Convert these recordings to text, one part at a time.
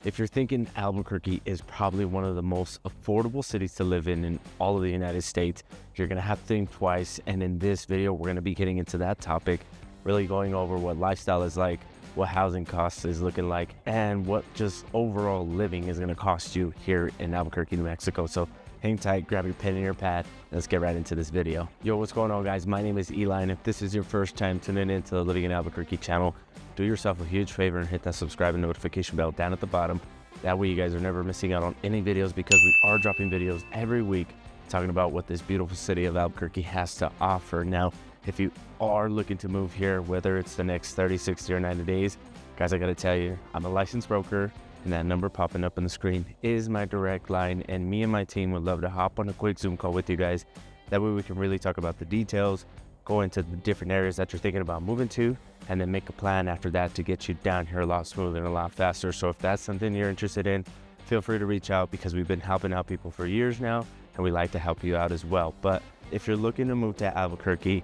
If you're thinking Albuquerque is probably one of the most affordable cities to live in all of the United States, you're gonna have to think twice. And in this video, we're gonna be getting into that topic, really going over what lifestyle is like, what housing costs is looking like, and what just overall living is gonna cost you here in Albuquerque, New Mexico. So hang tight, grab your pen and your pad, and let's get right into this video. Yo, what's going on, guys? My name is Eli, and if this is your first time tuning into the Living in Albuquerque channel, do yourself a huge favor and hit that subscribe and notification bell down at the bottom. That way you guys are never missing out on any videos, because we are dropping videos every week talking about what this beautiful city of Albuquerque has to offer. Now, if you are looking to move here, whether it's the next 30, 60, or 90 days, guys, I gotta tell you, I'm a licensed broker, and that number popping up on the screen is my direct line, and me and my team would love to hop on a quick Zoom call with you guys. That way we can really talk about the details, go into the different areas that you're thinking about moving to, and then make a plan after that to get you down here a lot smoother and a lot faster. So if that's something you're interested in, feel free to reach out, because we've been helping out people for years now, and we like to help you out as well. But if you're looking to move to Albuquerque,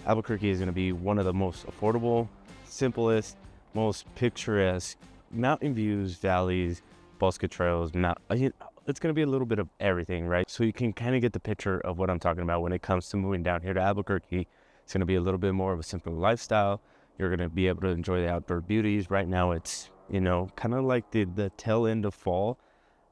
Albuquerque is going to be one of the most affordable, simplest, most picturesque mountain views, valleys, bosque trails. It's going to be a little bit of everything, right? So you can kind of get the picture of what I'm talking about when it comes to moving down here to Albuquerque. It's going to be a little bit more of a simple lifestyle. You're going to be able to enjoy the outdoor beauties. Right now it's, kind of like the tail end of fall.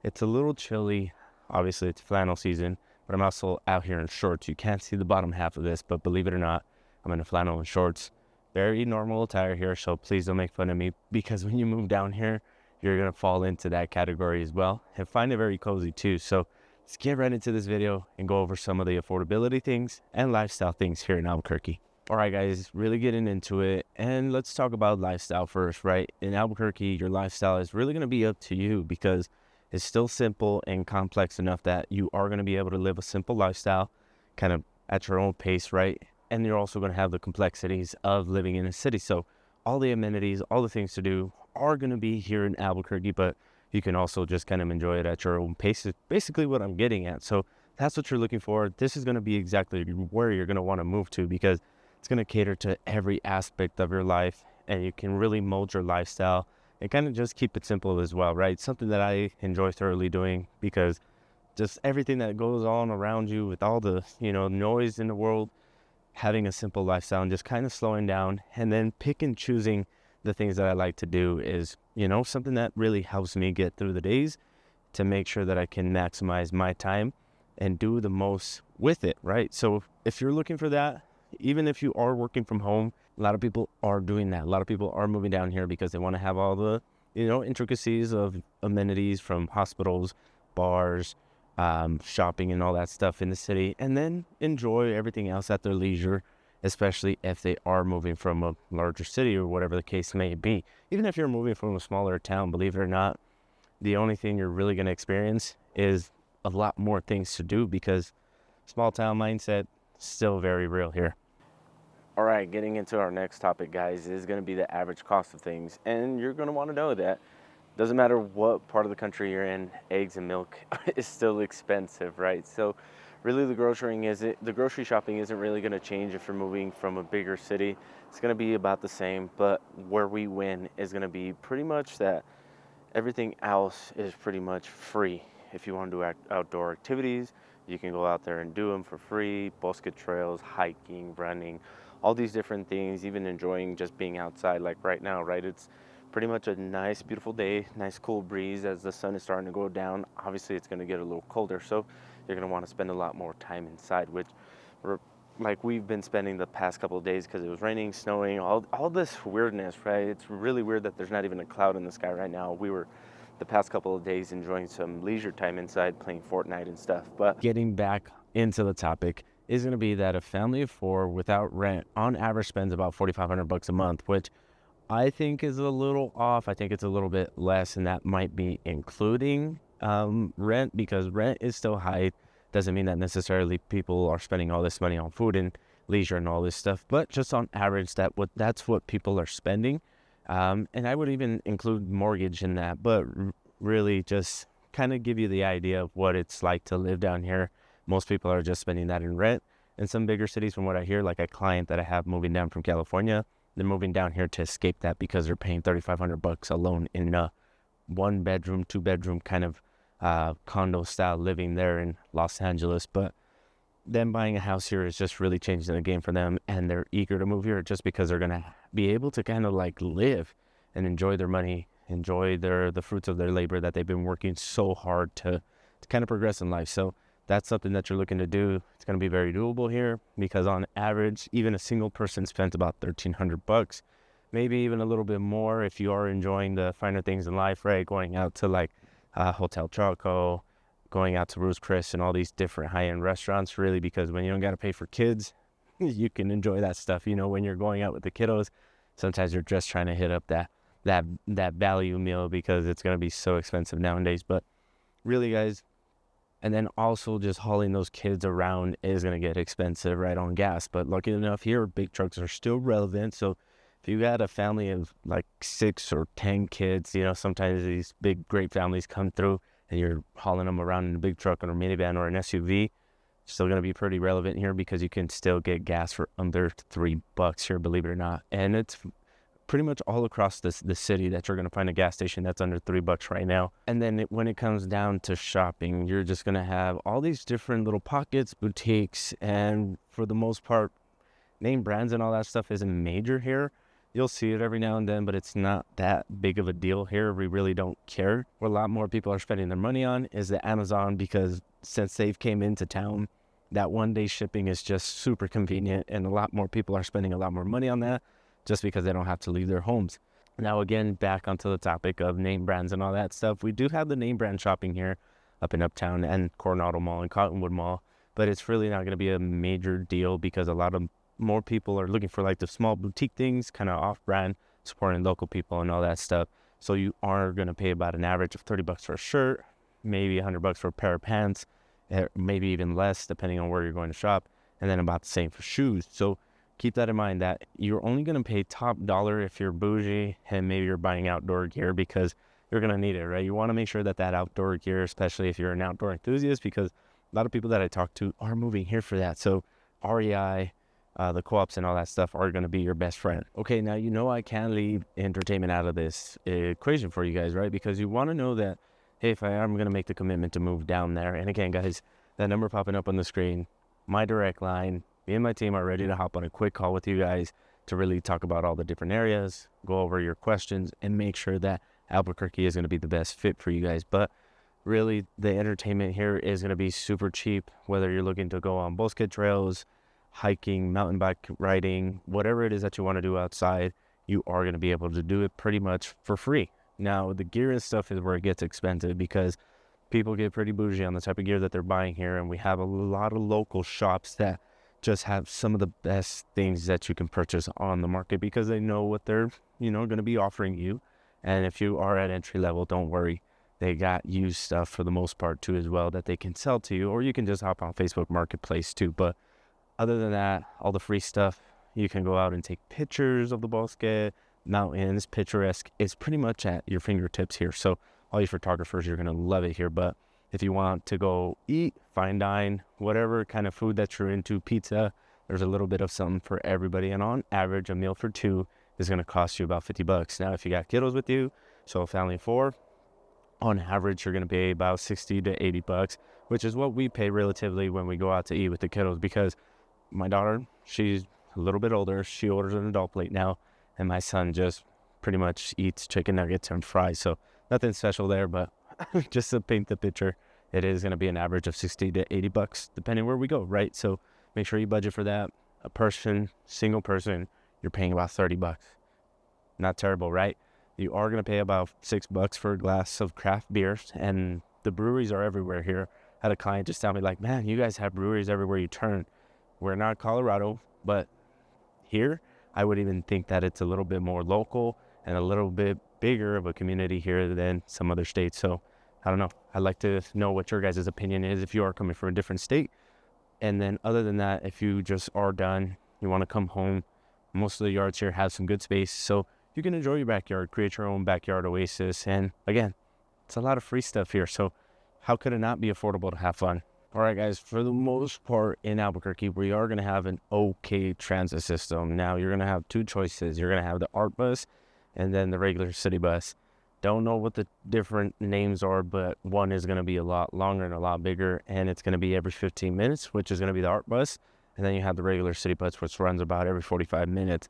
It's a little chilly. Obviously it's flannel season, but I'm also out here in shorts. You can't see the bottom half of this, but believe it or not, I'm in a flannel and shorts. Very normal attire here, so please don't make fun of me, because when you move down here, you're going to fall into that category as well, and find it very cozy too. So let's get right into this video and go over some of the affordability things and lifestyle things here in Albuquerque. All right, guys, really getting into it, and let's talk about lifestyle first, right? In Albuquerque, your lifestyle is really going to be up to you, because it's still simple and complex enough that you are going to be able to live a simple lifestyle kind of at your own pace, right? And you're also going to have the complexities of living in a city. So all the amenities, all the things to do are going to be here in Albuquerque, but you can also just kind of enjoy it at your own pace, is basically what I'm getting at. So that's what you're looking for. This is going to be exactly where you're going to want to move to, because it's going to cater to every aspect of your life, and you can really mold your lifestyle and kind of just keep it simple as well, right? Something that I enjoy thoroughly doing, because just everything that goes on around you with all the, noise in the world, having a simple lifestyle and just kind of slowing down and then pick and choosing the things that I like to do is, something that really helps me get through the days, to make sure that I can maximize my time and do the most with it, right? So if you're looking for that, even if you are working from home, a lot of people are doing that. A lot of people are moving down here because they want to have all the, intricacies of amenities from hospitals, bars, shopping and all that stuff in the city, and then enjoy everything else at their leisure, especially if they are moving from a larger city or whatever the case may be. Even if you're moving from a smaller town, believe it or not, the only thing you're really going to experience is a lot more things to do, because small town mindset is still very real here. All right, getting into our next topic, guys, is going to be the average cost of things, and you're going to want to know that doesn't matter what part of the country you're in, eggs and milk is still expensive, right? So really the grocery shopping isn't really going to change if you're moving from a bigger city. It's going to be about the same, but where we win is going to be pretty much that everything else is pretty much free. If you want to do outdoor activities, you can go out there and do them for free. Bosque trails, hiking, running, all these different things, even enjoying just being outside like right now, right? It's pretty much a nice, beautiful day, nice cool breeze as the sun is starting to go down. Obviously, it's going to get a little colder, so you're going to want to spend a lot more time inside, which we've been spending the past couple of days, because it was raining, snowing, all this weirdness, right? It's really weird that there's not even a cloud in the sky right now. We were the past couple of days enjoying some leisure time inside, playing Fortnite and stuff. But getting back into the topic is going to be that a family of four without rent on average spends about $4,500 a month, which I think is a little off. I think it's a little bit less, and that might be including rent, because rent is still high. Doesn't mean that necessarily people are spending all this money on food and leisure and all this stuff, but just on average, that's what people are spending. And I would even include mortgage in that, but really just kind of give you the idea of what it's like to live down here. Most people are just spending that in rent. In some bigger cities, from what I hear, like a client that I have moving down from California, they're moving down here to escape that, because they're paying $3,500 alone in one bedroom, two bedroom kind of condo style living there in Los Angeles. But them buying a house here is just really changing the game for them, and they're eager to move here just because they're gonna be able to kind of like live and enjoy their money, enjoy the fruits of their labor that they've been working so hard to kind of progress in life. So that's something that you're looking to do. It's going to be very doable here because on average, even a single person spends about $1,300, maybe even a little bit more if you are enjoying the finer things in life, right? Going out to like Hotel Choco, going out to Ruth's Chris and all these different high-end restaurants, really, because when you don't got to pay for kids, you can enjoy that stuff. You know, when you're going out with the kiddos, sometimes you're just trying to hit up that value meal because it's going to be so expensive nowadays. But really, guys, and then also just hauling those kids around is going to get expensive, right, on gas. But lucky enough here, big trucks are still relevant. So if you got a family of like 6 or 10 kids, you know, sometimes these big, great families come through and you're hauling them around in a big truck or a minivan or an SUV, still going to be pretty relevant here because you can still get gas for under $3 here, believe it or not. And it's pretty much all across the city that you're going to find a gas station that's under $3 right now. And then when it comes down to shopping, you're just going to have all these different little pockets, boutiques, and for the most part, name brands and all that stuff isn't major here. You'll see it every now and then, but it's not that big of a deal here. We really don't care. What a lot more people are spending their money on is the Amazon, because since they've came into town, that one-day shipping is just super convenient, and a lot more people are spending a lot more money on that just because they don't have to leave their homes. Now, again, back onto the topic of name brands and all that stuff. We do have the name brand shopping here up in Uptown and Coronado Mall and Cottonwood Mall, but it's really not going to be a major deal because a lot of more people are looking for like the small boutique things, kind of off-brand, supporting local people and all that stuff. So you are going to pay about an average of $30 for a shirt, maybe $100 for a pair of pants, maybe even less depending on where you're going to shop, and then about the same for shoes. So keep that in mind that you're only going to pay top dollar if you're bougie and maybe you're buying outdoor gear because you're going to need it, right? You want to make sure that outdoor gear, especially if you're an outdoor enthusiast, because a lot of people that I talk to are moving here for that. So REI, the co-ops and all that stuff are going to be your best friend. Okay, now you know I can't leave entertainment out of this equation for you guys, right? Because you want to know that, hey, if I am going to make the commitment to move down there, and again, guys, that number popping up on the screen, my direct line, me and my team are ready to hop on a quick call with you guys to really talk about all the different areas, go over your questions, and make sure that Albuquerque is going to be the best fit for you guys. But really, the entertainment here is going to be super cheap, whether you're looking to go on bosque trails, hiking, mountain bike riding, whatever it is that you want to do outside, you are going to be able to do it pretty much for free. Now, the gear and stuff is where it gets expensive because people get pretty bougie on the type of gear that they're buying here, and we have a lot of local shops that just have some of the best things that you can purchase on the market because they know what they're, going to be offering you. And if you are at entry level, don't worry. They got used stuff for the most part too as well that they can sell to you, or you can just hop on Facebook Marketplace too. But other than that, all the free stuff, you can go out and take pictures of the bosque, mountains, picturesque. It's pretty much at your fingertips here. So all you photographers, you're going to love it here. But if you want to go eat, fine dine, whatever kind of food that you're into, pizza, there's a little bit of something for everybody. And on average, a meal for two is going to cost you about $50. Now, if you got kiddos with you, so a family of 4, on average, you're going to pay about $60 to $80, which is what we pay relatively when we go out to eat with the kiddos, because my daughter, she's a little bit older. She orders an adult plate now, and my son just pretty much eats chicken nuggets and fries. So nothing special there, but just to paint the picture, it is going to be an average of $60 to $80 depending where we go, right? So make sure you budget for that. A person, single person, you're paying about $30. Not terrible, right? You are going to pay about $6 for a glass of craft beer, and the breweries are everywhere here. I had a client just tell me, like, man, you guys have breweries everywhere you turn. We're not Colorado, but here, I would even think that it's a little bit more local and a little bit bigger of a community here than some other states. So I don't know. I'd like to know what your guys' opinion is if you are coming from a different state. And then other than that, if you just are done, you want to come home, most of the yards here have some good space. So you can enjoy your backyard, create your own backyard oasis. And again, it's a lot of free stuff here. So how could it not be affordable to have fun? All right, guys, for the most part in Albuquerque, we are going to have an okay transit system. Now, you're going to have two choices. You're going to have the ART bus and then the regular city bus. Don't know what the different names are, but one is going to be a lot longer and a lot bigger, and it's going to be every 15 minutes, which is going to be the art bus. And then you have the regular city bus, which runs about every 45 minutes.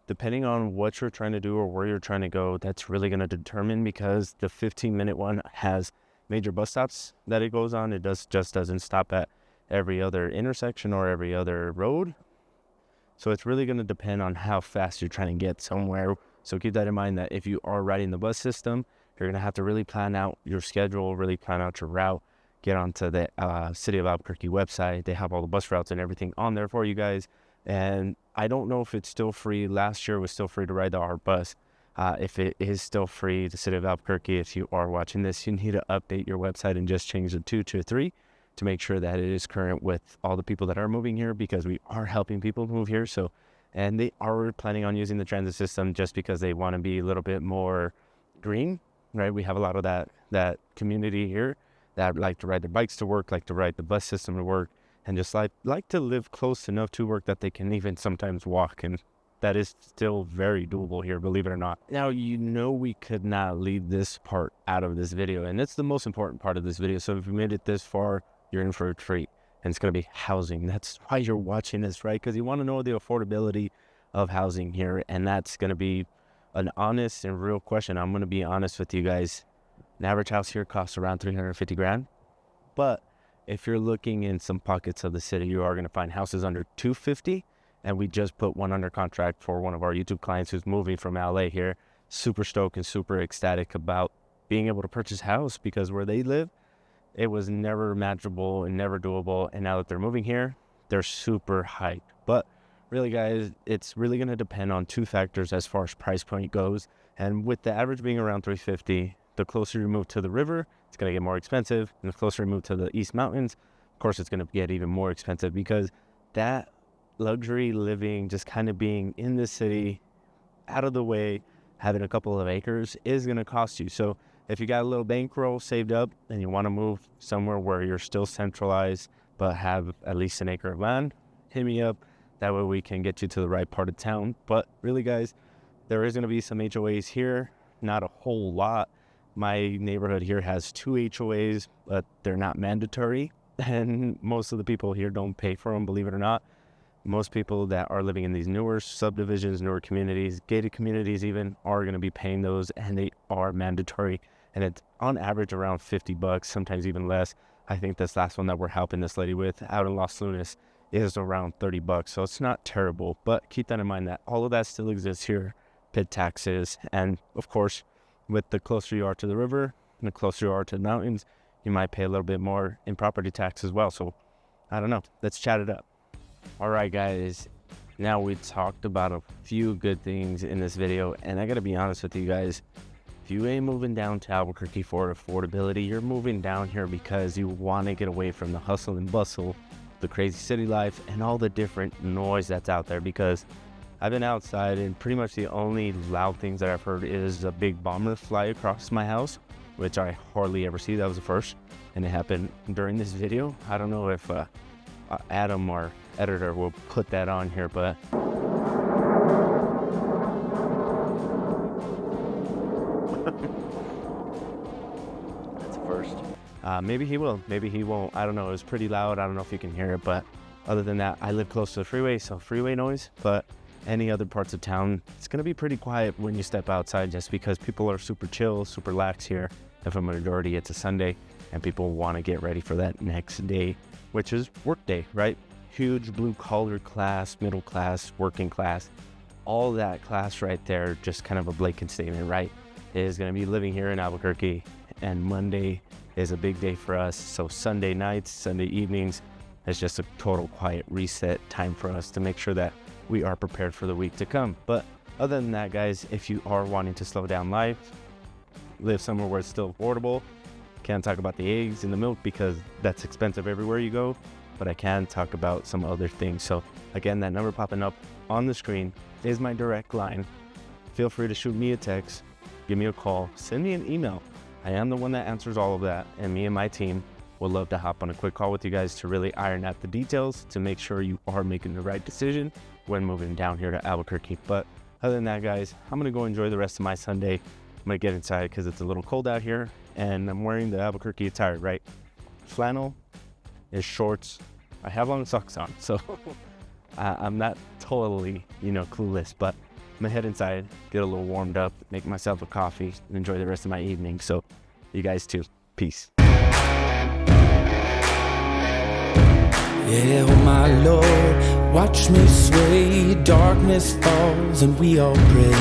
Depending on what you're trying to do or where you're trying to go, that's really going to determine, because the 15-minute one has major bus stops that it goes on. It just doesn't stop at every other intersection or every other road. So it's really going to depend on how fast you're trying to get somewhere. So keep that in mind, that if you are riding the bus system, you're going to have to really plan out your schedule, really plan out your route. Get onto the City of Albuquerque website. They have all the bus routes and everything on there for you guys. And I don't know if it's still free. Last year it was still free to ride the art bus. If it is still free, the City of Albuquerque, if you are watching this, you need to update your website and just change the 2 to 3 to make sure that it is current with all the people that are moving here, because we are helping people move here. So, and they are planning on using the transit system just because they want to be a little bit more green, right? We have a lot of that community here that like to ride their bikes to work, like to ride the bus system to work, and just like to live close enough to work that they can even sometimes walk. And that is still very doable here, believe it or not. Now, we could not leave this part out of this video, and it's the most important part of this video. So if you made it this far, you're in for a treat, and it's going to be housing. That's why you're watching this, right? Because you want to know the affordability of housing here, and that's going to be an honest and real question. I'm going to be honest with you guys. An average house here costs around $350,000, but if you're looking in some pockets of the city, you are going to find houses under $250,000. And we just put one under contract for one of our YouTube clients who's moving from LA here. Super stoked and super ecstatic about being able to purchase a house, because where they live, it was never manageable and never doable. And now that they're moving here, they're super hyped. But really, guys, it's really going to depend on 2 factors as far as price point goes. And with the average being around $350,000, the closer you move to the river, it's going to get more expensive. And the closer you move to the East Mountains, of course, it's going to get even more expensive, because that luxury living, just kind of being in the city, out of the way, having a couple of acres is going to cost you. So if you got a little bankroll saved up and you want to move somewhere where you're still centralized but have at least an acre of land, hit me up. That way we can get you to the right part of town. But really, guys, there is going to be some HOAs here, not a whole lot. My neighborhood here has 2 HOAs, but they're not mandatory, and most of the people here don't pay for them, believe it or not. Most people that are living in these newer subdivisions, newer communities, gated communities even, are going to be paying those, and they are mandatory. And it's on average around $50, sometimes even less. I think this last one that we're helping this lady with out in Los Lunas is around $30. So it's not terrible, but keep that in mind that all of that still exists here. Pit taxes, and of course, with the closer you are to the river and the closer you are to the mountains, you might pay a little bit more in property tax as well. So I don't know. Let's chat it up. All right, guys, now we talked about a few good things in this video, and I gotta be honest with you guys. If you ain't moving down to Albuquerque for affordability, you're moving down here because you want to get away from the hustle and bustle, the crazy city life, and all the different noise that's out there. Because I've been outside, and pretty much the only loud things that I've heard is a big bomber fly across my house, which I hardly ever see. That was the first, and it happened during this video. I don't know if Adam, our editor, will put that on here, but that's a first. Maybe he will, maybe he won't. I don't know. It was pretty loud. I don't know if you can hear it, but other than that, I live close to the freeway, so freeway noise. But any other parts of town, it's gonna be pretty quiet when you step outside, just because people are super chill, super lax here. And for a majority, it's a Sunday, and people want to get ready for that next day, which is work day, right? Huge blue collar class, middle class, working class, all that class right there, just kind of a blanket statement, right? Is going to be living here in Albuquerque, and Monday is a big day for us. So Sunday nights, Sunday evenings, it's just a total quiet reset time for us to make sure that we are prepared for the week to come. But other than that, guys, if you are wanting to slow down life, live somewhere where it's still affordable, can't talk about the eggs and the milk because that's expensive everywhere you go, but I can talk about some other things. So again, that number popping up on the screen is my direct line. Feel free to shoot me a text, give me a call, send me an email. I am the one that answers all of that, and me and my team would love to hop on a quick call with you guys to really iron out the details to make sure you are making the right decision when moving down here to Albuquerque. But other than that, guys, I'm gonna go enjoy the rest of my Sunday. I'm gonna get inside because it's a little cold out here, and I'm wearing the Albuquerque attire, right? Flannel is shorts. I have long socks on, so I'm not totally, clueless, but I'm gonna head inside, get a little warmed up, make myself a coffee, and enjoy the rest of my evening. So you guys too. Peace. Yeah, oh my Lord, watch me sway. Darkness falls and we all pray.